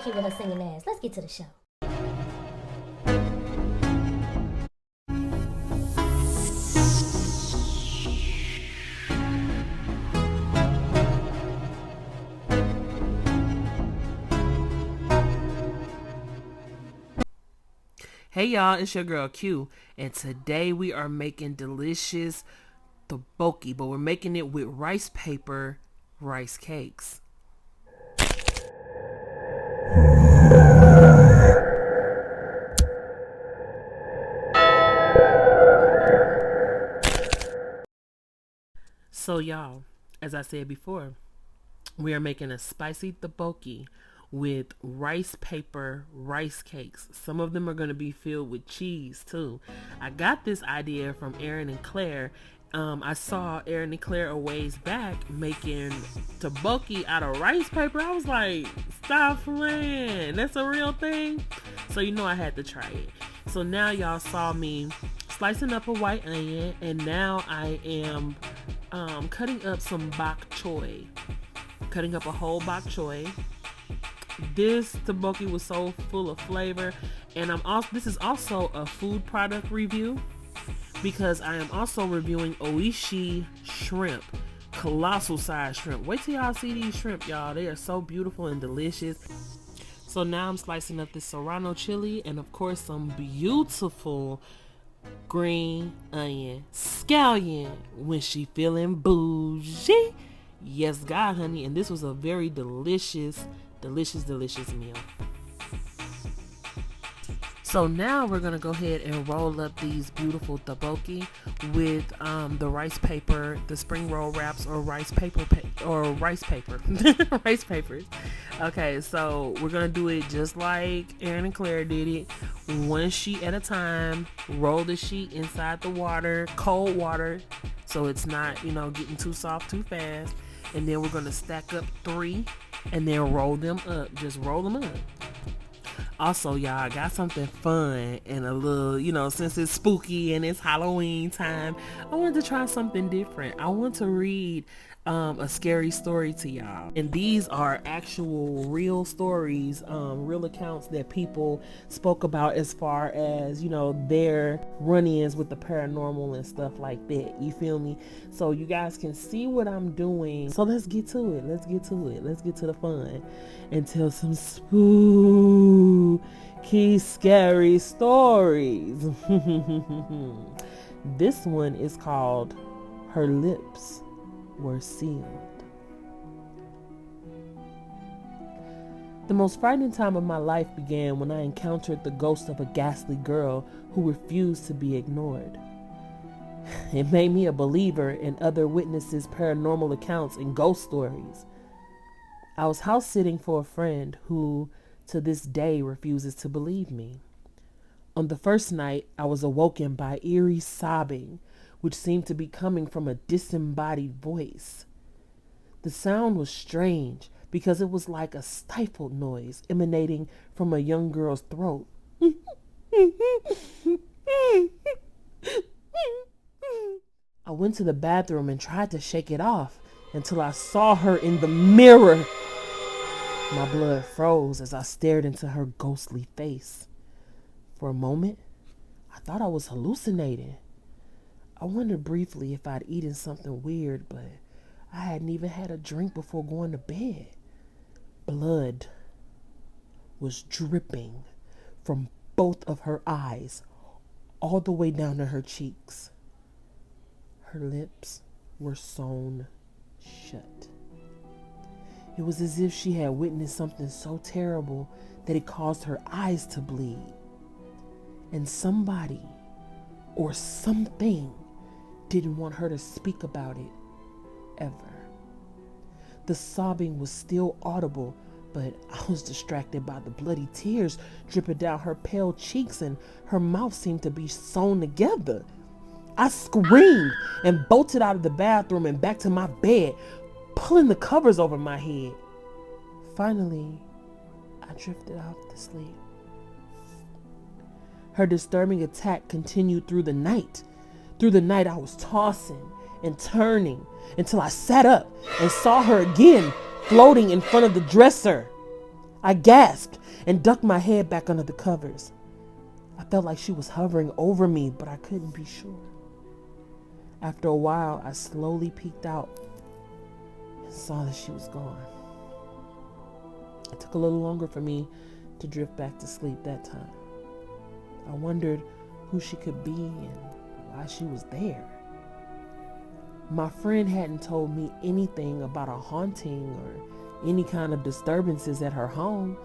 Tteokbokki with her singing ass. Let's get to the show. Hey y'all, it's your girl Q, and today we are making delicious tteokbokki, but we're making it with rice paper rice cakes. So y'all, as I said before, we are making a spicy tteokbokki with rice paper rice cakes. Some of them are going to be filled with cheese too. I got this idea from Aaron and Claire. I saw Aaron and Claire a ways back making tteokbokki out of rice paper. I was like, stop playing. That's a real thing. So you know I had to try it. So now y'all saw me slicing up a white onion, and now I am cutting up some bok choy. Cutting up a whole bok choy. This tteokbokki was so full of flavor, and this is also a food product review because I am also reviewing Oishii shrimp, colossal size shrimp. Wait till y'all see these shrimp, y'all. They are so beautiful and delicious. So now I'm slicing up this serrano chili and of course some beautiful green onion scallion when she feeling bougie. Yes, God, honey. And this was a very delicious meal. So now we're gonna go ahead and roll up these beautiful tteokbokki with the rice paper, the spring roll wraps, or rice paper, rice papers. Okay, so we're gonna do it just like Aaron and Claire did it, one sheet at a time. Roll the sheet inside the water, cold water, so it's not getting too soft too fast. And then we're gonna stack up 3 and then roll them up. Just roll them up. Also, y'all, I got something fun and a little, since it's spooky and it's Halloween time, I wanted to try something different. I want to read a scary story to y'all. And these are actual real stories, real accounts that people spoke about as far as, their run-ins with the paranormal and stuff like that. You feel me? So you guys can see what I'm doing. So let's get to it. Let's get to the fun and tell some spooky, scary stories. This one is called Her Lips Were Sealed. The most frightening time of my life began when I encountered the ghost of a ghastly girl who refused to be ignored. It made me a believer in other witnesses' paranormal accounts and ghost stories. I was house sitting for a friend who, to this day, refuses to believe me. On the first night, I was awoken by eerie sobbing, which seemed to be coming from a disembodied voice. The sound was strange because it was like a stifled noise emanating from a young girl's throat. I went to the bathroom and tried to shake it off until I saw her in the mirror. My blood froze as I stared into her ghostly face. For a moment, I thought I was hallucinating. I wondered briefly if I'd eaten something weird, but I hadn't even had a drink before going to bed. Blood was dripping from both of her eyes, all the way down to her cheeks. Her lips were sewn shut. It was as if she had witnessed something so terrible that it caused her eyes to bleed. And somebody or something didn't want her to speak about it ever. The sobbing was still audible, but I was distracted by the bloody tears dripping down her pale cheeks, and her mouth seemed to be sewn together. I screamed and bolted out of the bathroom and back to my bed, pulling the covers over my head. Finally, I drifted off to sleep. Her disturbing attack continued through the night. Through the night, I was tossing and turning until I sat up and saw her again floating in front of the dresser. I gasped and ducked my head back under the covers. I felt like she was hovering over me, but I couldn't be sure. After a while, I slowly peeked out and saw that she was gone. It took a little longer for me to drift back to sleep that time. I wondered who she could be and why she was there. My friend hadn't told me anything about a haunting or any kind of disturbances at her home.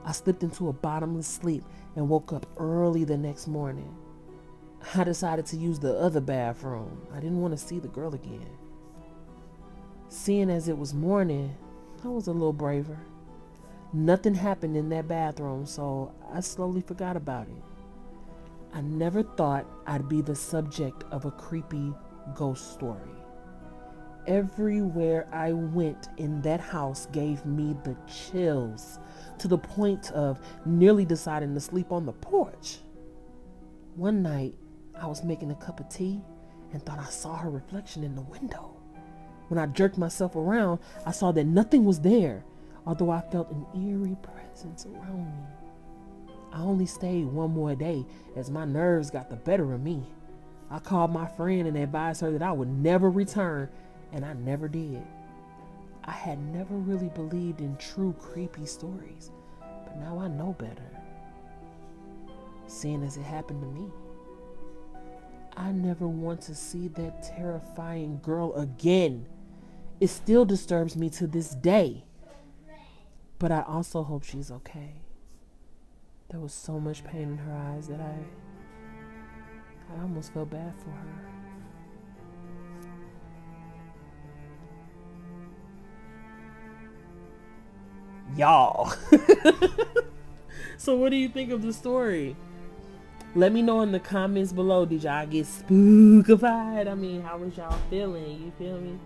I slipped into a bottomless sleep and woke up early the next morning. I decided to use the other bathroom. I didn't want to see the girl again. Seeing as it was morning, I was a little braver. Nothing happened in that bathroom, so I slowly forgot about it. I never thought I'd be the subject of a creepy ghost story. Everywhere I went in that house gave me the chills, to the point of nearly deciding to sleep on the porch. One night, I was making a cup of tea and thought I saw her reflection in the window. When I jerked myself around, I saw that nothing was there, although I felt an eerie presence around me. I only stayed one more day as my nerves got the better of me. I called my friend and advised her that I would never return, and I never did. I had never really believed in true creepy stories, but now I know better, seeing as it happened to me. I never want to see that terrifying girl again. It still disturbs me to this day, but I also hope she's okay. There was so much pain in her eyes that I almost felt bad for her. Y'all. So what do you think of the story? Let me know in the comments below. Did y'all get spookified? I mean, how was y'all feeling? You feel me?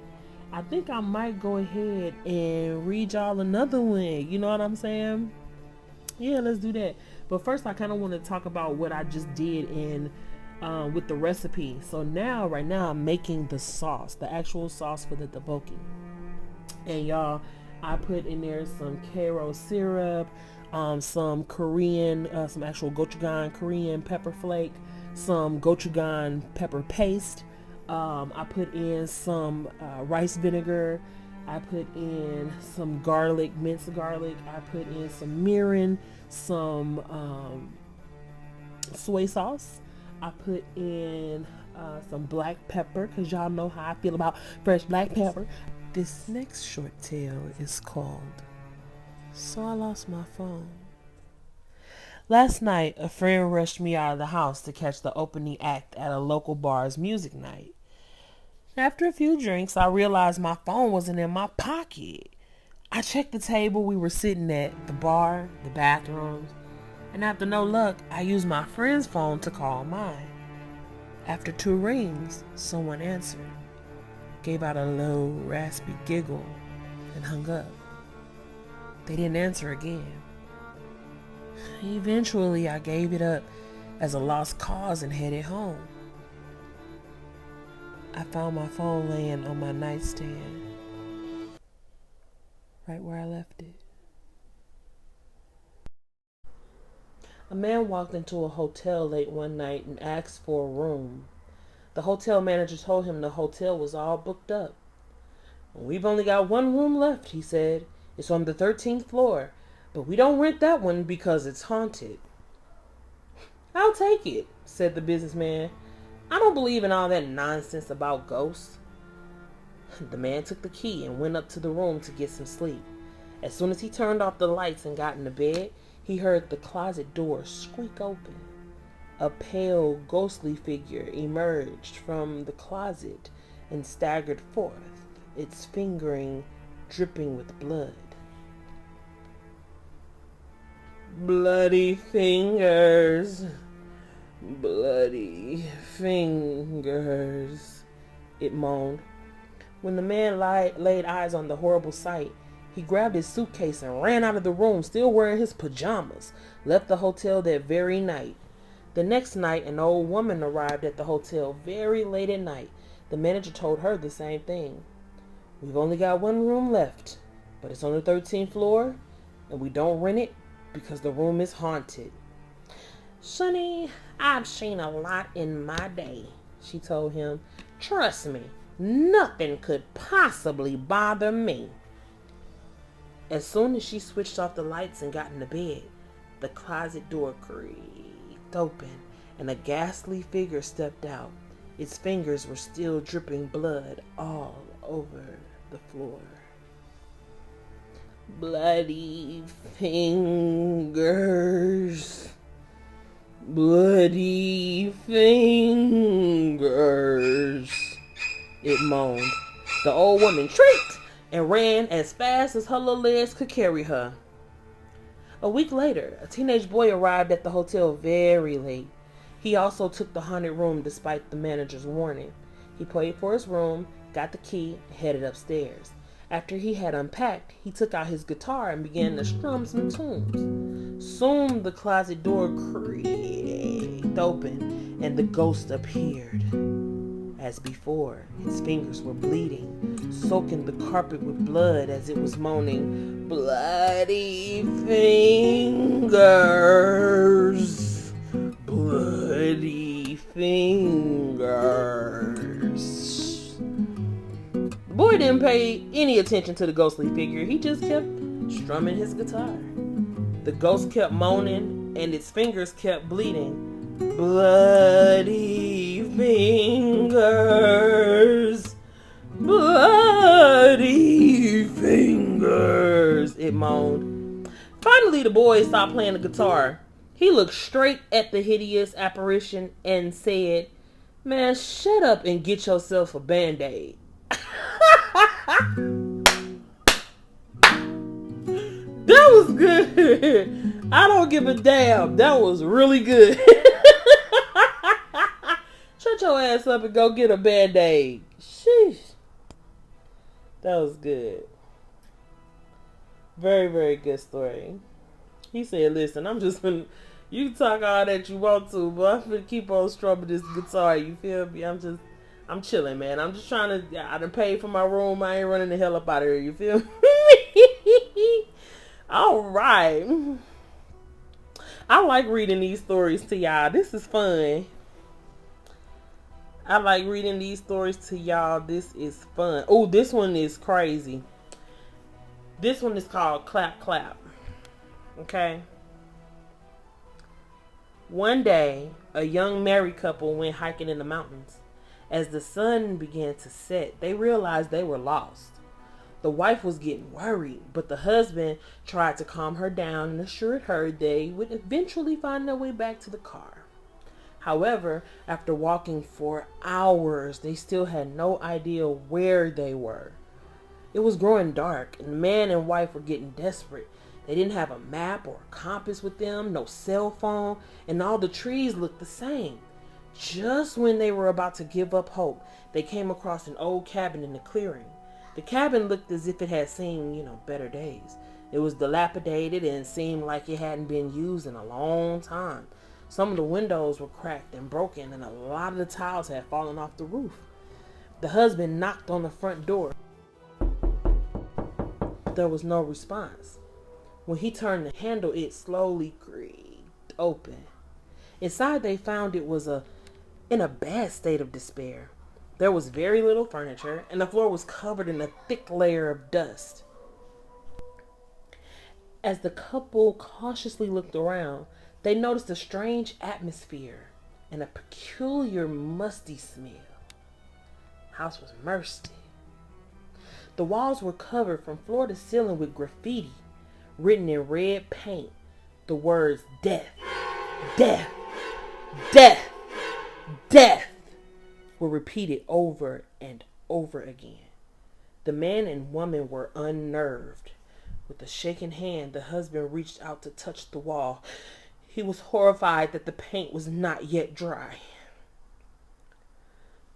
I think I might go ahead and read y'all another one. You know what I'm saying? Yeah, let's do that. But first, I kind of want to talk about what I just did in with the recipe. So right now, I'm making the sauce, the actual sauce for the tteokbokki. And y'all, I put in there some Karo syrup, some Korean, some actual gochujang Korean pepper flake, some gochujang pepper paste. I put in some rice vinegar. I put in some garlic, minced garlic. I put in some mirin, some soy sauce. I put in some black pepper, because y'all know how I feel about fresh black pepper. This next short tale is called So I Lost My Phone. Last night, a friend rushed me out of the house to catch the opening act at a local bar's music night. After a few drinks, I realized my phone wasn't in my pocket. I checked the table we were sitting at, the bar, the bathrooms, and after no luck, I used my friend's phone to call mine. After 2 rings, someone answered, gave out a low, raspy giggle, and hung up. They didn't answer again. Eventually, I gave it up as a lost cause and headed home. I found my phone laying on my nightstand, right where I left it. A man walked into a hotel late one night and asked for a room. The hotel manager told him the hotel was all booked up. We've only got one room left, he said. It's on the 13th floor, but we don't rent that one because it's haunted. I'll take it, said the businessman. I don't believe in all that nonsense about ghosts. The man took the key and went up to the room to get some sleep. As soon as he turned off the lights and got into bed, he heard the closet door squeak open. A pale, ghostly figure emerged from the closet and staggered forth, its fingering dripping with blood. Bloody fingers, bloody fingers, it moaned. When the man laid eyes on the horrible sight, he grabbed his suitcase and ran out of the room, still wearing his pajamas, left the hotel that very night. The next night, an old woman arrived at the hotel very late at night. The manager told her the same thing. We've only got one room left, but it's on the 13th floor, and we don't rent it because the room is haunted. Sonny, I've seen a lot in my day, she told him. Trust me, nothing could possibly bother me. As soon as she switched off the lights and got into bed, the closet door creaked open and a ghastly figure stepped out. Its fingers were still dripping blood all over the floor. Bloody fingers. Bloody fingers, it moaned. The old woman shrieked and ran as fast as her little legs could carry her. A week later, a teenage boy arrived at the hotel very late. He also took the haunted room despite the manager's warning. He paid for his room, got the key, and headed upstairs. After he had unpacked, he took out his guitar and began to strum some tunes. Soon the closet door creaked open and the ghost appeared. As before, its fingers were bleeding, soaking the carpet with blood as it was moaning, "Bloody fingers, bloody fingers." The boy didn't pay any attention to the ghostly figure. He just kept strumming his guitar. The ghost kept moaning and its fingers kept bleeding. Bloody fingers, bloody fingers, it moaned. Finally, the boy stopped playing the guitar. He looked straight at the hideous apparition and said, "Man, shut up and get yourself a Band-Aid." That was good. I don't give a damn. That was really good. Shut your ass up and go get a Band-Aid. Sheesh. That was good. Very, very good story. He said, "Listen, I'm just gonna, you can talk all that you want to, but I'm gonna keep on strumming this guitar. You feel me? I'm chilling, man. I'm just trying to, I done paid for my room. I ain't running the hell up out of here. You feel me?" All right. I like reading these stories to y'all. This is fun. I like reading these stories to y'all. This is fun. Oh, this one is crazy. This one is called Clap Clap. Okay. One day, a young married couple went hiking in the mountains. As the sun began to set, they realized they were lost. The wife was getting worried, but the husband tried to calm her down and assured her they would eventually find their way back to the car. However, after walking for hours, they still had no idea where they were. It was growing dark, and the man and wife were getting desperate. They didn't have a map or a compass with them, no cell phone, and all the trees looked the same. Just when they were about to give up hope, they came across an old cabin in the clearing. The cabin looked as if it had seen, better days. It was dilapidated and seemed like it hadn't been used in a long time. Some of the windows were cracked and broken, and a lot of the tiles had fallen off the roof. The husband knocked on the front door. There was no response. When he turned the handle, it slowly creaked open. Inside, they found it was in a bad state of despair. There was very little furniture, and the floor was covered in a thick layer of dust. As the couple cautiously looked around, they noticed a strange atmosphere and a peculiar musty smell. The house was musty. The walls were covered from floor to ceiling with graffiti, written in red paint. The words "death, death, death, death" were repeated over and over again. The man and woman were unnerved. With a shaking hand, the husband reached out to touch the wall. He was horrified that the paint was not yet dry.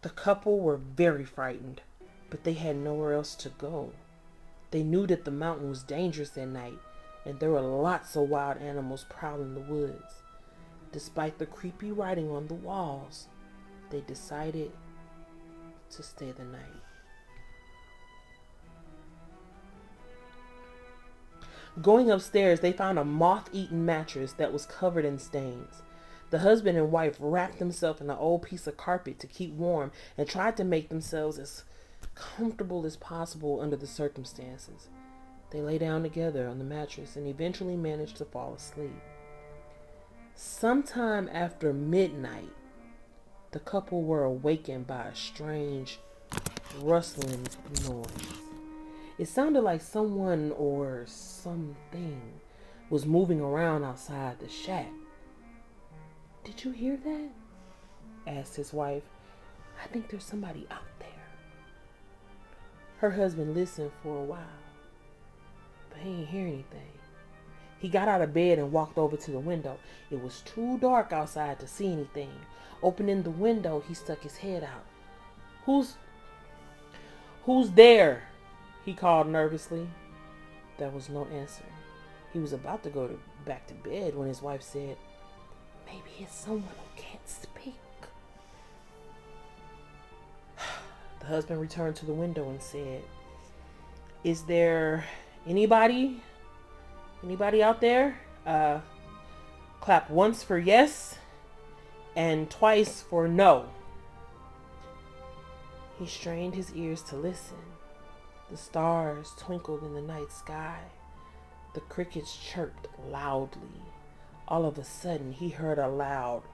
The couple were very frightened, but they had nowhere else to go. They knew that the mountain was dangerous at night, and there were lots of wild animals prowling the woods. Despite the creepy writing on the walls, they decided to stay the night. Going upstairs, they found a moth-eaten mattress that was covered in stains. The husband and wife wrapped themselves in an old piece of carpet to keep warm and tried to make themselves as comfortable as possible under the circumstances. They lay down together on the mattress and eventually managed to fall asleep. Sometime after midnight, the couple were awakened by a strange rustling noise. It sounded like someone or something was moving around outside the shack. "Did you hear that?" asked his wife. "I think there's somebody out there." Her husband listened for a while, but he didn't hear anything. He got out of bed and walked over to the window. It was too dark outside to see anything. Opening the window, he stuck his head out. Who's there?" he called nervously. There was no answer. He was about to go back to bed when his wife said, "Maybe it's someone who can't speak." The husband returned to the window and said, "Is there anybody out there? Clap once for yes and twice for no." He strained his ears to listen. The stars twinkled in the night sky. The crickets chirped loudly. All of a sudden, he heard a loud.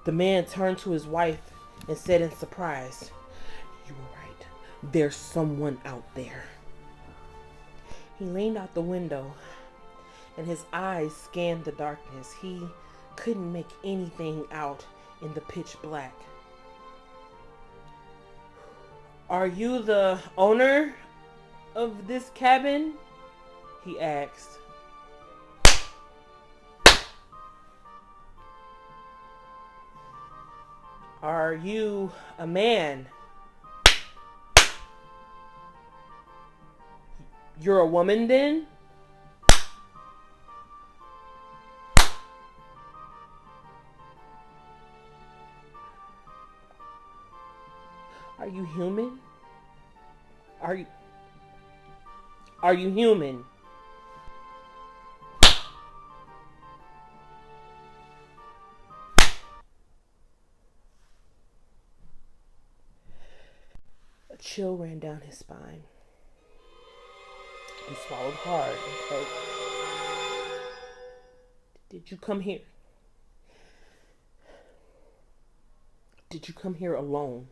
The man turned to his wife and said in surprise, "You were right. There's someone out there." He leaned out the window and his eyes scanned the darkness. He couldn't make anything out in the pitch black. "Are you the owner of this cabin?" he asked. "Are you a man?" "You're a woman then?" "Are you human? Are you human?" A chill ran down his spine. He swallowed hard and croaked. Did you come here alone?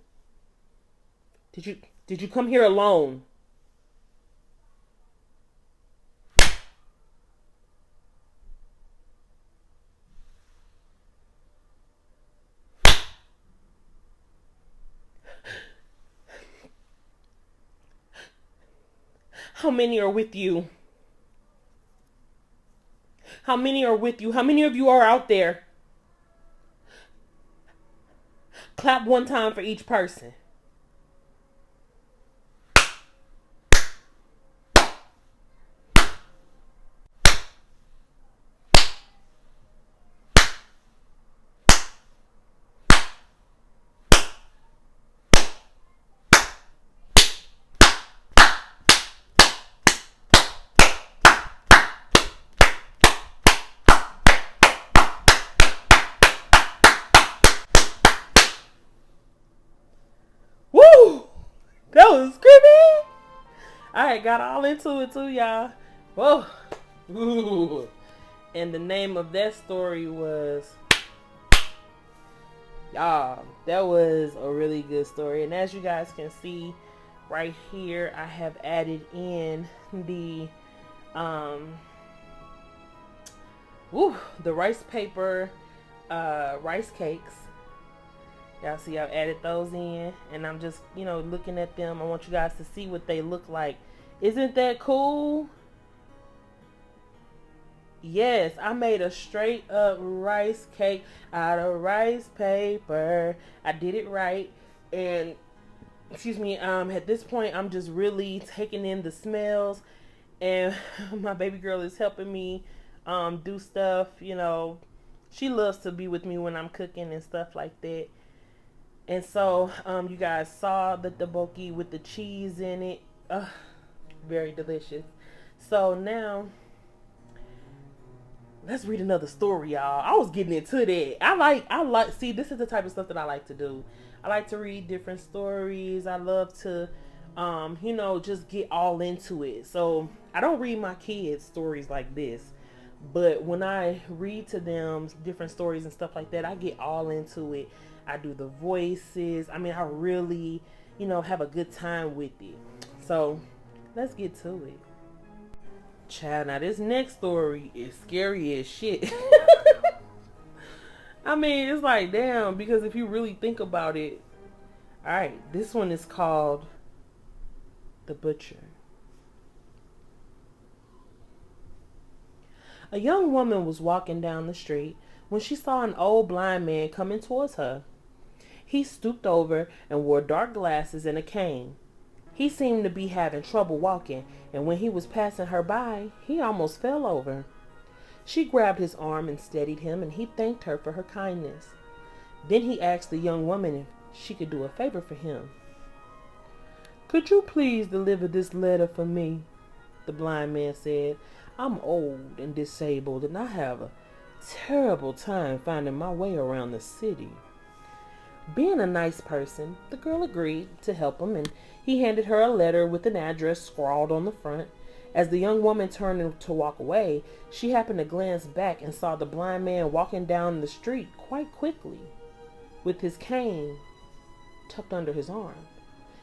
Did you come here alone?" "How many are with you? How many are with you? How many of you are out there? Clap one time for each person." Woo! That was creepy. I got all into it too, y'all. Whoa. Ooh. And the name of that story was, y'all, that was a really good story. And as you guys can see right here, I have added in the rice paper rice cakes. Y'all see I've added those in, and I'm just, looking at them. I want you guys to see what they look like. Isn't that cool? Yes, I made a straight up rice cake out of rice paper. I did it right. And excuse me, at this point I'm just really taking in the smells, and my baby girl is helping me do stuff. She loves to be with me when I'm cooking and stuff like that. And so you guys saw the tteokbokki with the cheese in it. Very delicious. So now let's read another story, y'all. I was getting into that. See, this is the type of stuff that I like to do. I like to read different stories. I love to, just get all into it. So I don't read my kids stories like this, but when I read to them different stories and stuff like that, I get all into it. I do the voices. I mean, I really, have a good time with it. So let's get to it. Child, now this next story is scary as shit. I mean, it's like, damn, because if you really think about it, alright, this one is called The Butcher. A young woman was walking down the street when she saw an old blind man coming towards her. He stooped over and wore dark glasses and a cane. He seemed to be having trouble walking, and when he was passing her by, he almost fell over. She grabbed his arm and steadied him, and he thanked her for her kindness. Then he asked the young woman if she could do a favor for him. "Could you please deliver this letter for me?" the blind man said. "I'm old and disabled, and I have a terrible time finding my way around the city." Being a nice person, the girl agreed to help him, and he handed her a letter with an address scrawled on the front. As the young woman turned to walk away, she happened to glance back and saw the blind man walking down the street quite quickly, with his cane tucked under his arm.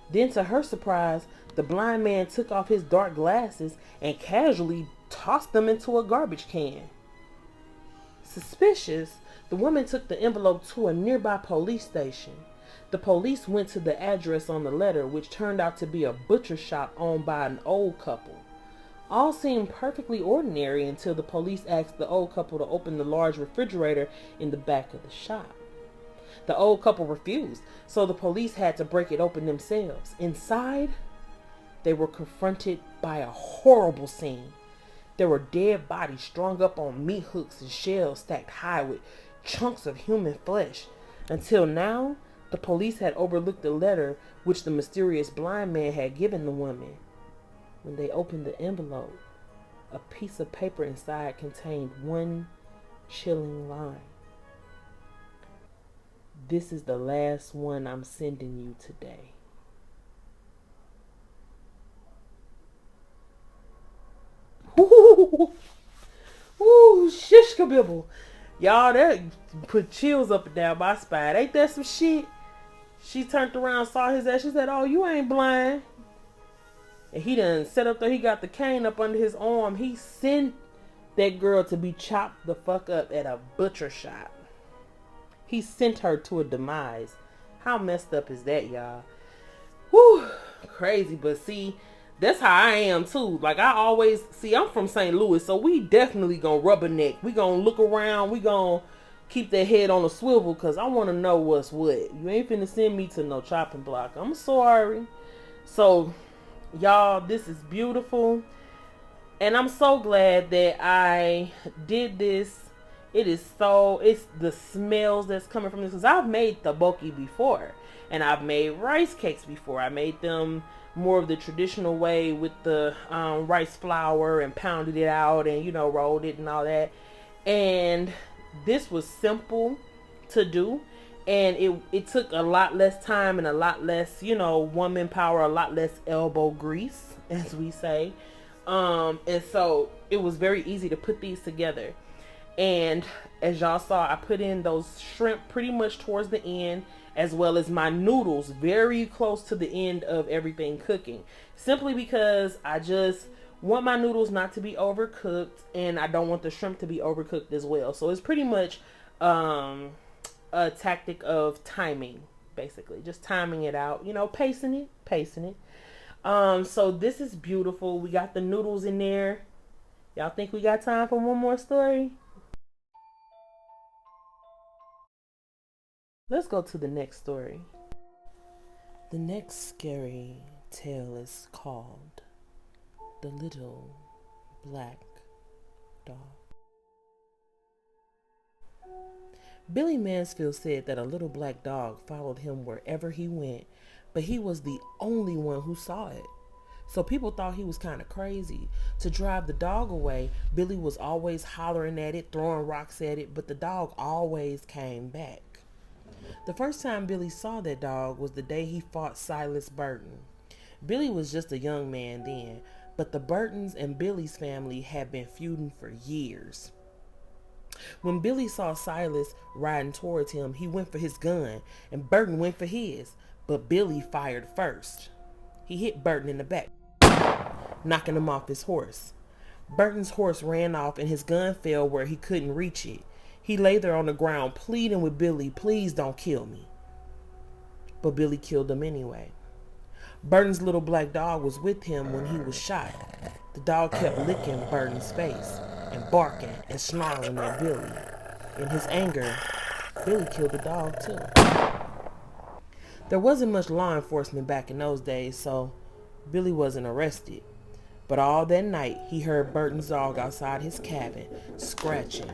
Then, to her surprise, the blind man took off his dark glasses and casually tossed them into a garbage can. Suspicious, the woman took the envelope to a nearby police station. The police went to the address on the letter, which turned out to be a butcher shop owned by an old couple. All seemed perfectly ordinary until the police asked the old couple to open the large refrigerator in the back of the shop. The old couple refused, so the police had to break it open themselves. Inside, they were confronted by a horrible scene. There were dead bodies strung up on meat hooks and shelves stacked high with chunks of human flesh. Until now, the police had overlooked the letter which the mysterious blind man had given the woman. When they opened the envelope, a piece of paper inside contained one chilling line. "This is the last one I'm sending you today." Ooh, ooh, shish kabibble. Y'all, that put chills up and down my spine. Ain't that some shit? She turned around, saw his ass. She said, "Oh, you ain't blind." And he done set up there. He got the cane up under his arm. He sent that girl to be chopped the fuck up at a butcher shop. He sent her to a demise. How messed up is that, y'all? Whew, crazy. But see, that's how I am too. Like, I always see, I'm from St. Louis, so we definitely gonna rubberneck. We gonna look around. We gonna keep that head on a swivel, because I want to know what's what. You ain't finna send me to no chopping block. I'm sorry. So, y'all, this is beautiful. And I'm so glad that I did this. It's the smells that's coming from this. Because I've made tteokbokki before. And I've made rice cakes before. I made them more of the traditional way with the rice flour and pounded it out and, rolled it and all that. And this was simple to do. And it took a lot less time and a lot less, woman power, a lot less elbow grease, as we say. And so it was very easy to put these together. And as y'all saw, I put in those shrimp pretty much towards the end, as well as my noodles very close to the end of everything cooking. Simply because I just want my noodles not to be overcooked, and I don't want the shrimp to be overcooked as well. So it's pretty much a tactic of timing, basically. Just timing it out, pacing it. So this is beautiful. We got the noodles in there. Y'all think we got time for one more story? Let's go to the next story. The next scary tale is called The Little Black Dog. Billy Mansfield said that a little black dog followed him wherever he went, but he was the only one who saw it. So people thought he was kind of crazy. To drive the dog away, Billy was always hollering at it, throwing rocks at it, but the dog always came back. The first time Billy saw that dog was the day he fought Silas Burton. Billy was just a young man then, but the Burtons and Billy's family had been feuding for years. When Billy saw Silas riding towards him, he went for his gun, and Burton went for his, but Billy fired first. He hit Burton in the back, knocking him off his horse. Burton's horse ran off and his gun fell where he couldn't reach it. He lay there on the ground pleading with Billy, "Please don't kill me." But Billy killed him anyway. Burton's little black dog was with him when he was shot. The dog kept licking Burton's face and barking and snarling at Billy. In his anger, Billy killed the dog too. There wasn't much law enforcement back in those days, so Billy wasn't arrested. But all that night, he heard Burton's dog outside his cabin scratching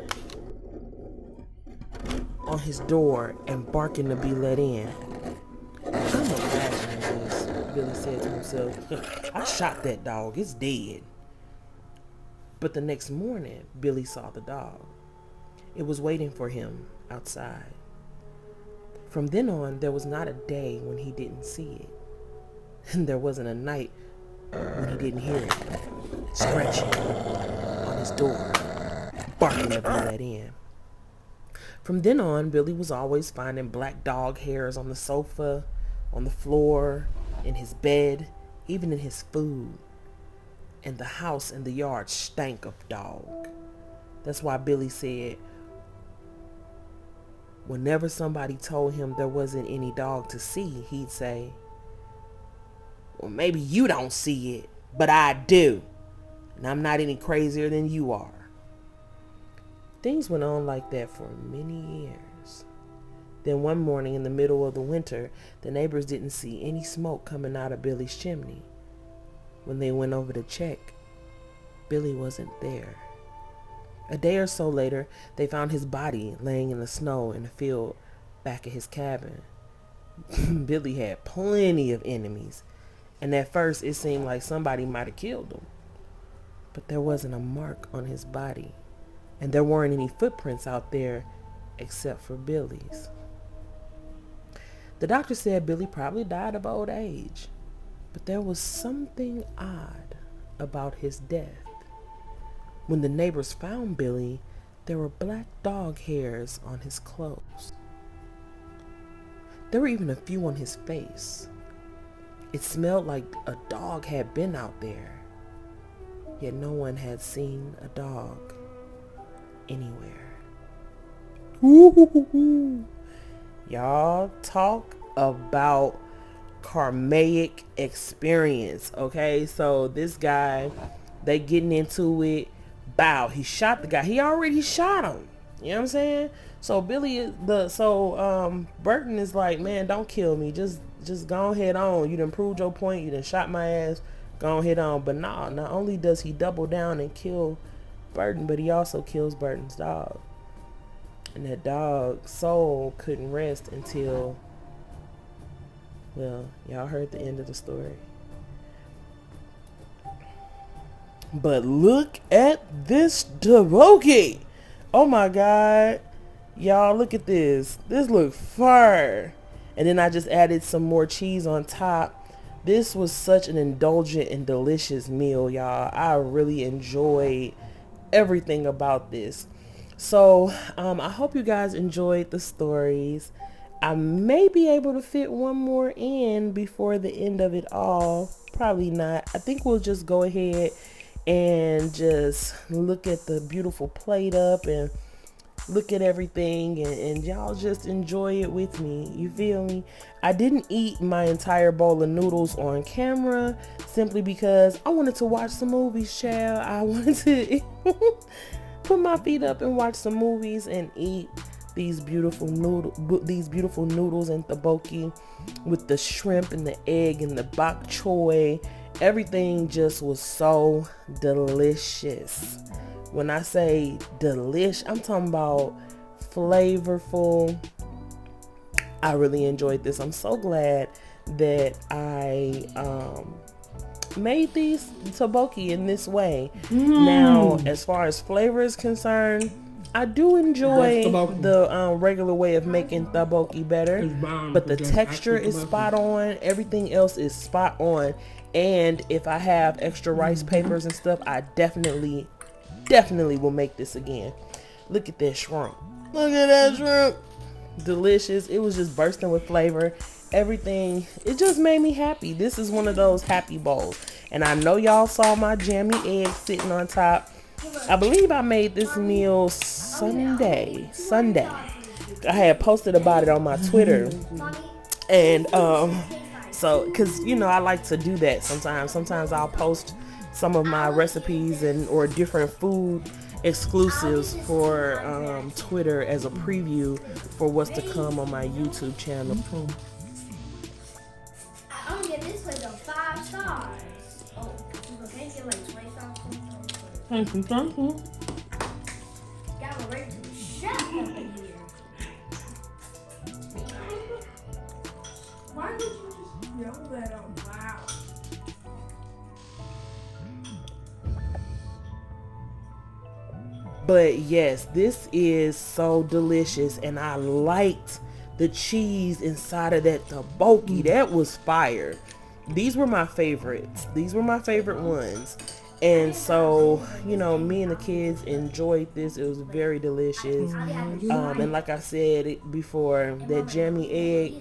on his door and barking to be let in. "I'm imagining this," Billy said to himself. "I shot that dog. It's dead." But the next morning, Billy saw the dog. It was waiting for him outside. From then on, there was not a day when he didn't see it. And there wasn't a night when he didn't hear it scratching on his door, barking to be let in. From then on, Billy was always finding black dog hairs on the sofa, on the floor, in his bed, even in his food. And the house and the yard stank of dog. That's why Billy said, whenever somebody told him there wasn't any dog to see, he'd say, "Well, maybe you don't see it, but I do. And I'm not any crazier than you are." Things went on like that for many years. Then one morning in the middle of the winter, the neighbors didn't see any smoke coming out of Billy's chimney. When they went over to check, Billy wasn't there. A day or so later, they found his body laying in the snow in a field back at his cabin. Billy had plenty of enemies, and at first it seemed like somebody might have killed him. But there wasn't a mark on his body, and there weren't any footprints out there except for Billy's. The doctor said Billy probably died of old age, but there was something odd about his death. When the neighbors found Billy, there were black dog hairs on his clothes. There were even a few on his face. It smelled like a dog had been out there, yet no one had seen a dog anywhere. Ooh, y'all talk about karmic experience. Okay, so this guy, they getting into it. Bow, he shot the guy. He already shot him. You know what I'm saying? So Burton is like, "Man, don't kill me. Just go ahead on. You done proved your point. You done shot my ass. Go ahead on." But nah, not only does he double down and kill Burton, but he also kills Burton's dog. And that dog's soul couldn't rest until, well, y'all heard the end of the story. But look at this Tteokbokki. Oh my God. Y'all, look at this. This look fire. And then I just added some more cheese on top. This was such an indulgent and delicious meal, y'all. I really enjoyed everything about this. So I hope you guys enjoyed the stories. I may be able to fit one more in before the end of it all. Probably not. I think we'll just go ahead and just look at the beautiful plate up and look at everything, and y'all just enjoy it with me. You feel me? I didn't eat my entire bowl of noodles on camera simply because I wanted to watch some movies, child. I wanted to put my feet up and watch some movies and eat these beautiful noodles and tteokbokki with the shrimp and the egg and the bok choy. Everything just was so delicious. When I say delish, I'm talking about flavorful. I really enjoyed this. I'm so glad that I made these tteokbokki in this way. Now, as far as flavor is concerned, I do enjoy the regular way of making tteokbokki better, but the texture is spot on. Everything else is spot on. And if I have extra rice papers and stuff, I definitely will make this again. Look at that shrimp. Look at that shrimp. Delicious. It was just bursting with flavor. Everything, it just made me happy. This is one of those happy bowls. And I know y'all saw my jammy egg sitting on top. I believe I made this meal Sunday. I had posted about it on my Twitter. And so because I like to do that sometimes I'll post some of my recipes or different food exclusives for Twitter as a preview for what's to come on my YouTube channel. I'm gonna give this place a 5 stars. Oh, okay, get like 20 stars. Thank you. Got a right to the chef up in here. Why would you just yell that out loud? But yes, this is so delicious, and I liked the cheese inside of that tteokbokki. That was fire. These were my favorites. These were my favorite ones. And so, me and the kids enjoyed this. It was very delicious. And like I said before, that jammy egg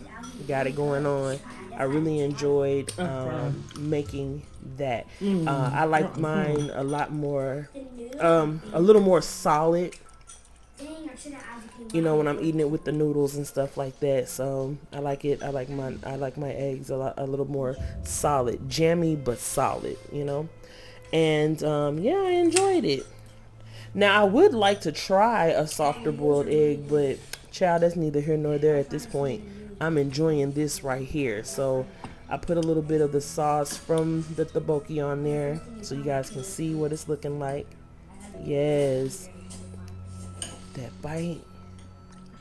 got it going on. I really enjoyed making that. I like mine a lot more, a little more solid. When I'm eating it with the noodles and stuff like that. So I like it. I like my eggs a little more solid, jammy but solid. And I enjoyed it. Now I would like to try a softer boiled egg, but child, that's neither here nor there at this point. I'm enjoying this right here. So I put a little bit of the sauce from the tteokbokki on there so you guys can see what it's looking like. Yes. That bite.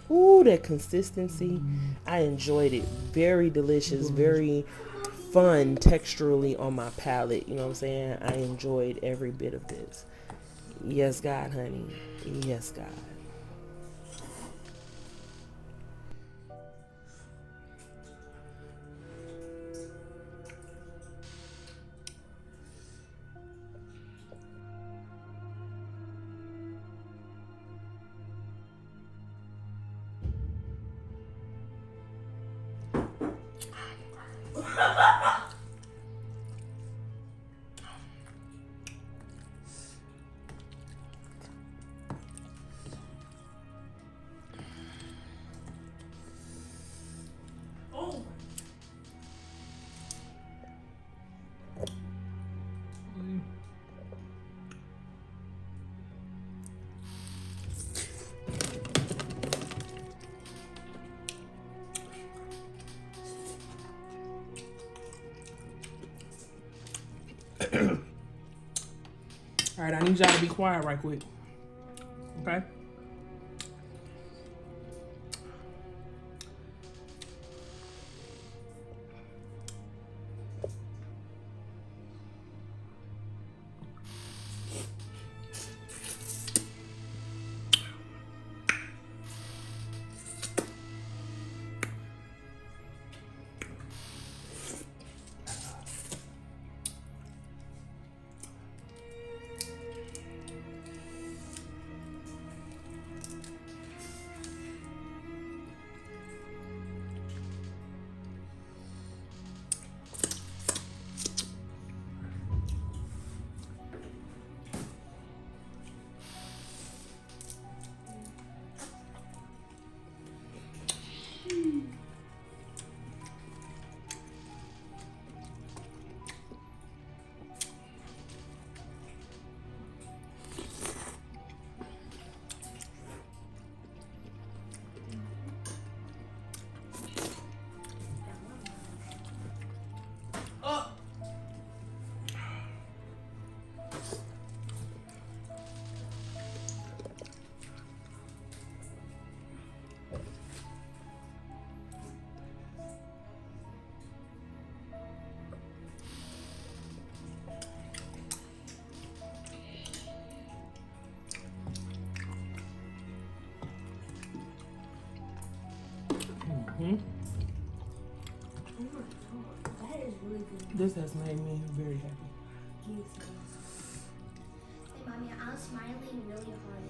Ooh, that consistency. I enjoyed it. Very delicious, very fun texturally on my palate. You know what I'm saying? I enjoyed every bit of this. Yes, God, honey. Yes, God. All right, I need y'all to be quiet right quick. Okay? Hmm? That is really good. This has made me very happy. Me too. Hey, Mommy, I'm smiling really hard.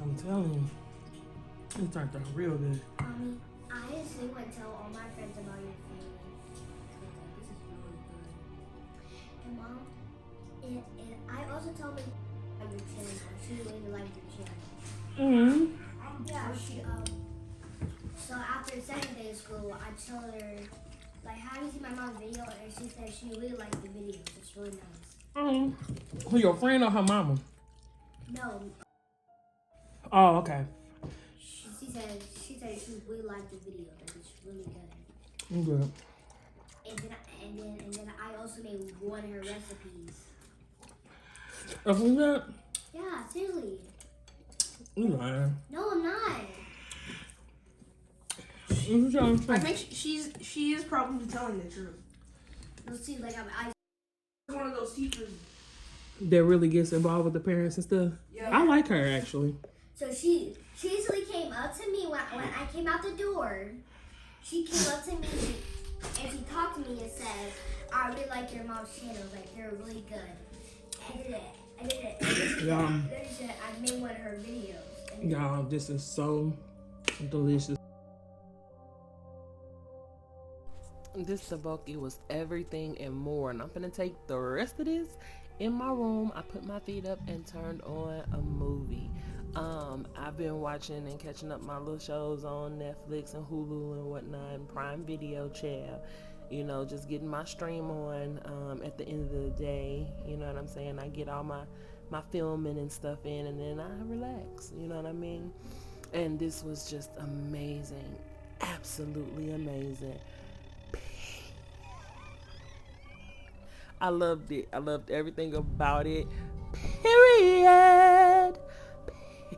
I'm telling you, it turned out real good. Mommy, I actually went to tell all my friends about your food. This is really good. And Mom, and I also told me about your channel. She really liked your channel. Mm-hmm. Yeah, so after second day of school, I told her, like, how do you see my mom's video? And she said she really liked the videos. It's really nice. Who, your friend or her mama? No, Oh, okay. she said she really liked the video. That it's really good. I'm good. And then I also made one of her recipes. That's what that? Yeah, seriously. You lying. No, I'm not. What you trying to say? I think she is probably telling the truth. Let's see, like I One of those teachers. That really gets involved with the parents and stuff. Yeah. I like her actually. So she actually came up to me when I came out the door. She came up to me and she talked to me and said, "I really like your mom's channels. Like they're really good." I did it. Yeah. Then she said I made one of her videos. And Y'all, this is so delicious. This tteokbokki was everything and more, and I'm gonna take the rest of this in my room. I put my feet up and turned on a movie. I've been watching and catching up my little shows on Netflix and Hulu and whatnot, and Prime Video, child. You know, just getting my stream on at the end of the day. You know what I'm saying? I get all my filming and stuff in, and then I relax. You know what I mean? And this was just amazing, absolutely amazing. I loved it. I loved everything about it. Period.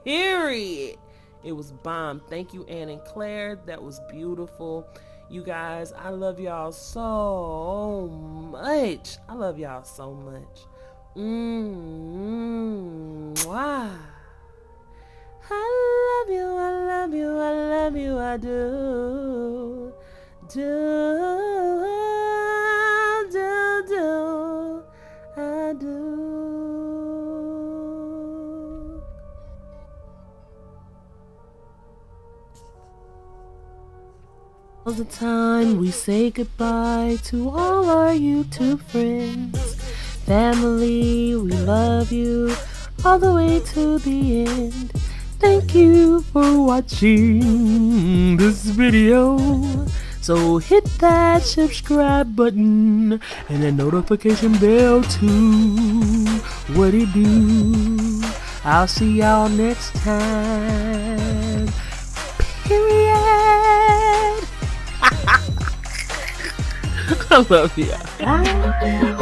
Period. It was bomb. Thank you, Ann and Claire. That was beautiful. You guys, I love y'all so much. I love y'all so much. Mwah. I love you, I love you, I love you, I do. I do. All the time we say goodbye to all our YouTube friends. Family, we love you all the way to the end. Thank you for watching this video. So hit that subscribe button and the notification bell too. What it do? I'll see y'all next time. Period. I love you.